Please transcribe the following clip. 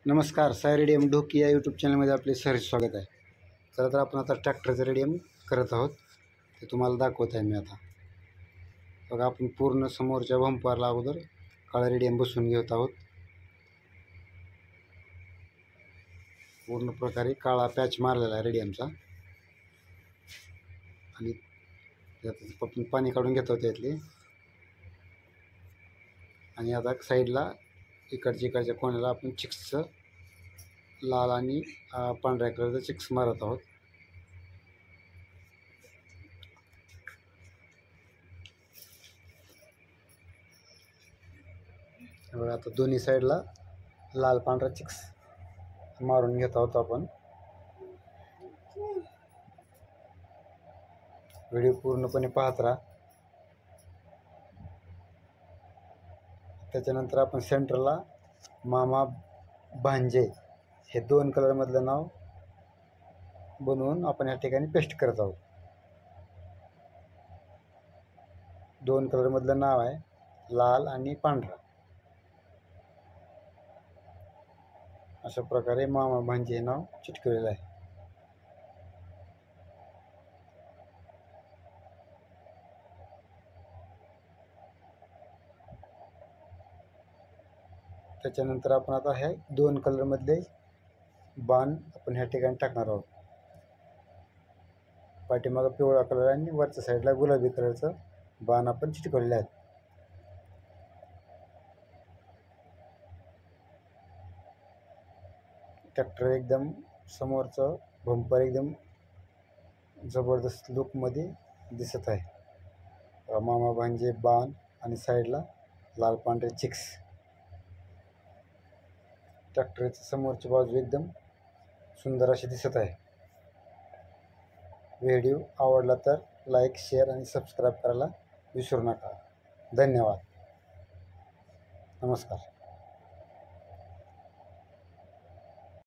नमस्कार, साय रेडियम ढोकी या यूट्यूब चॅनलमध्ये आपले सहर्ष स्वागत आहे. चला तर आपण आता ट्रॅक्टरचं रेडियम करत आहोत, ते तुम्हाला दाखवत आहे मी आता. बघा, आपण पूर्ण समोरच्या बंपरला अगोदर काळा रेडियम बसवून घेत आहोत. पूर्ण प्रकारे काळा पॅच मारलेला आहे रेडियमचा. आणि त्यात आपण पाणी काढून घेत आहोत यातले. आणि आता साईडला इकडच्या कोणाला आपण चिक्सचं लाल आणि पांढऱ्या कलरचं चिक्स मारत आहोत. बघा, आता दोन्ही साईडला लाल पांढरा चिक्स मारून घेत आहोत आपण. व्हिडिओ पूर्णपणे पाहत राहा. त्याच्यानंतर आपण सेंटरला मामा भांजे हे 2 कलरमधलं नाव बनवून आपण या ठिकाणी पेस्ट करत आहोत. 2 कलरमधलं नाव आहे, लाल आणि पांढरा. अशा प्रकारे मामा भांजे हे नाव चिटकवलेलं आहे. त्याच्यानंतर आपण आता हे 2 कलरमधले बाण आपण ह्या ठिकाणी टाकणार आहोत. पाठीमागं पिवळा कलर आणि वरच्या साईडला गुलाबी कलरचं बाण आपण चिटकवलेले आहेत. ट्रॅक्टर एकदम समोरचं बंपर एकदम जबरदस्त लुकमध्ये दिसत आहे. मामा भांजे बाण आणि साईडला लाल पांढरे चिक्स. ट्रॅक्टरची समोरची बाजू एकदम सुंदर अशी दिसत आहे. व्हिडिओ आवडला तर लाईक, शेअर आणि सबस्क्राईब करायला विसरू नका. धन्यवाद. नमस्कार.